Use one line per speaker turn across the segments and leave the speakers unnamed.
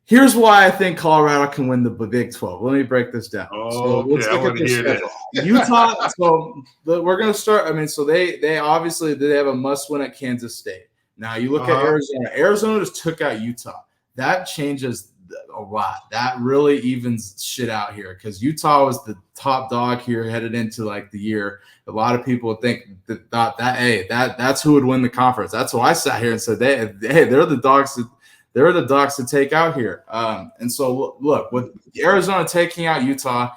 Here's why I think Colorado can win the Big 12. Let me break this down. So let's
Okay, I
look at
want to
their
hear
schedule.
this.
Utah. So we're going to start. I mean, so they obviously they have a must win at Kansas State. Now you look at Arizona. Arizona just took out Utah. That changes a lot. That really evens shit out here because Utah was the top dog here headed into like the year. A lot of people think thought that hey, that's who would win the conference. That's why I sat here and said they're the dogs. They're the dogs to take out here. And so look, with Arizona taking out Utah,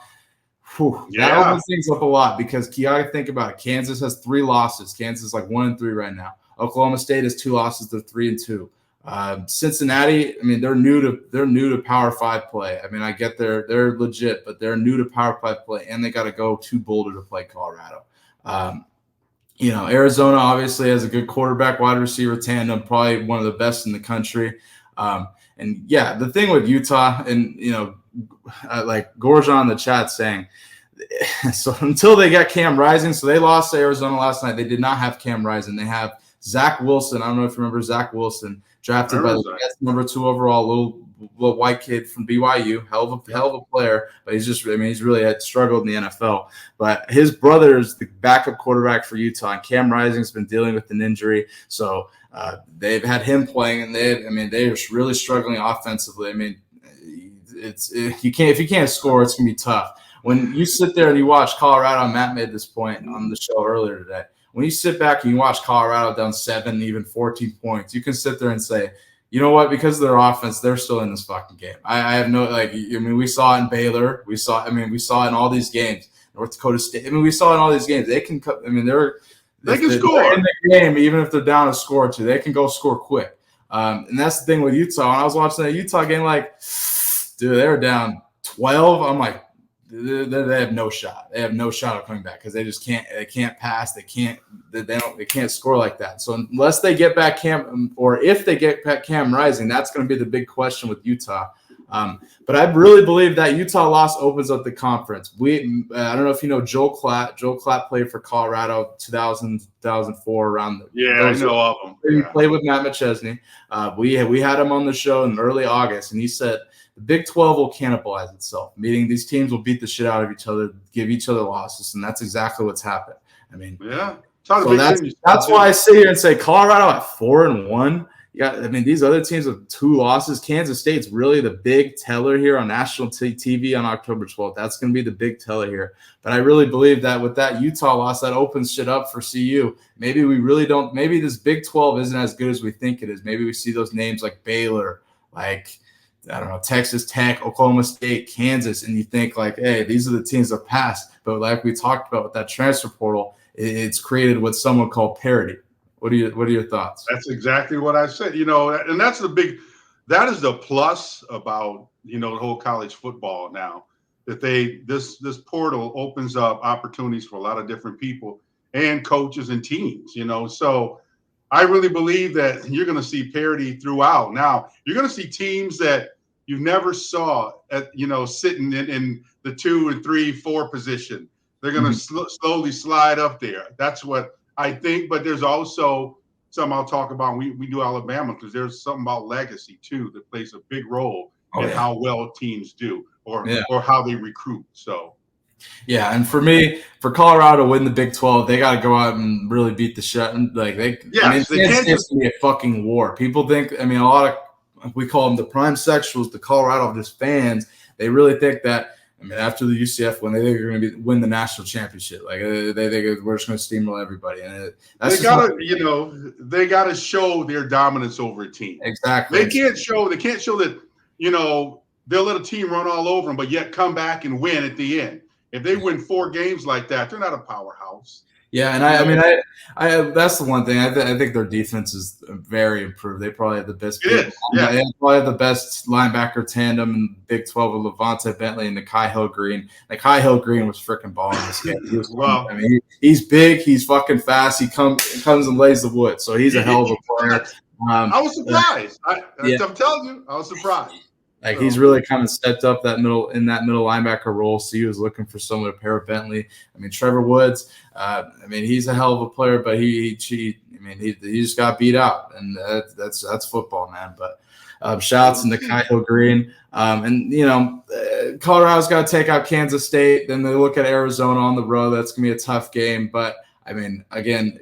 that opens things up a lot because you got to think about it. Kansas has 3 losses. Kansas is like 1-3 right now. Oklahoma State has 2 losses. They're 3-2. Cincinnati, I mean, they're new to Power 5 play. I mean, I get they're legit, but they're new to Power 5 play, and they got to go to Boulder to play Colorado. Arizona obviously has a good quarterback, wide receiver tandem, probably one of the best in the country. And yeah, the thing with Utah, and like Gorjan in the chat saying, so until they got Cam Rising, so they lost to Arizona last night. They did not have Cam Rising. They have Zach Wilson. I don't know if you remember Zach Wilson, drafted by the Jets, number 2 overall, little white kid from BYU, hell of a player. But he's really had struggled in the NFL. But his brother is the backup quarterback for Utah, and Cam Rising's been dealing with an injury. So they've had him playing, and they're really struggling offensively. I mean, if you can't score, it's gonna be tough. When you sit there and you watch Colorado, Matt made this point on the show earlier today. When you sit back and you watch Colorado down 7, even 14 points, you can sit there and say, you know what? Because of their offense, they're still in this fucking game. I have no we saw it in Baylor. We saw it in all these games. North Dakota State. I mean, we saw it in all these games. They can. I mean, they can score in the game, even if they're down a score or 2. They can go score quick. And that's the thing with Utah. When I was watching that Utah game, dude, they were down 12. I'm like, they have no shot. They have no shot of coming back because they just can't. They can't pass. They can't score like that. So unless they get back Cam, or if they get back Cam Rising, that's going to be the big question with Utah. But I really believe that Utah loss opens up the conference. I don't know if you know Joel Klatt. Joel Klatt played for Colorado 2004 around.
I know of him.
He played with Matt McChesney. We had him on the show in early August, and he said the Big 12 will cannibalize itself, meaning these teams will beat the shit out of each other, give each other losses, and that's exactly what's happened. I mean, so that's why I sit here and say Colorado at 4-1. Yeah, I mean, these other teams with 2 losses. Kansas State's really the big teller here on national TV on October 12th. That's going to be the big teller here. But I really believe that with that Utah loss, that opens shit up for CU. Maybe we really don't – maybe this Big 12 isn't as good as we think it is. Maybe we see those names like Baylor, like – I don't know, Texas Tech, Oklahoma State, Kansas, and you think hey, these are the teams that passed. But like we talked about with that transfer portal, it's created what someone called parity. What are your thoughts?
That's exactly what I said. And that is the plus about the whole college football now, that this portal opens up opportunities for a lot of different people and coaches and teams. So I really believe that you're going to see parity throughout. Now, you're going to see teams that you never saw sitting in the 2 and 3, 4 position. They're going to slowly slide up there. That's what I think. But there's also something I'll talk about. We do Alabama because there's something about legacy, too, that plays a big role in how well teams do or how they recruit. So.
Yeah, and for Colorado to win the Big 12, they got to go out and really beat the shit. They can't just be a fucking war. People think, a lot of, we call them the prime sexuals, the Colorado just fans. They really think that, after the UCF win, they think they're going to win the national championship. They think we're just going to steamroll everybody. And
they got to show their dominance over a team.
Exactly.
They can't show that they'll let a team run all over them, but yet come back and win at the end. If they win 4 games like that, they're not a powerhouse.
Yeah, and I that's the one thing. I think their defense is very improved. They probably have the best.
They
probably have the best linebacker tandem in the Big 12 with Levante Bentley and Nikai Hill-Green. Nikai Hill-Green was freaking balling this game. He's big. He's fucking fast. He comes and lays the wood. So he's a hell of a player.
I was surprised. I'm telling you, I was surprised.
He's really kind of stepped up that middle linebacker role. So he was looking for someone to pair with Bentley. Trevor Woods. He's a hell of a player, but he just got beat out, and that's football, man. But Shouts in the Kyle Green. And, Colorado's got to take out Kansas State. Then they look at Arizona on the road. That's going to be a tough game. But, I mean, again,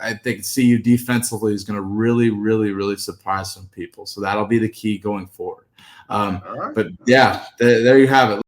I think CU defensively is going to really, really, really surprise some people. So that'll be the key going forward.
All right.
But, yeah, there you have it.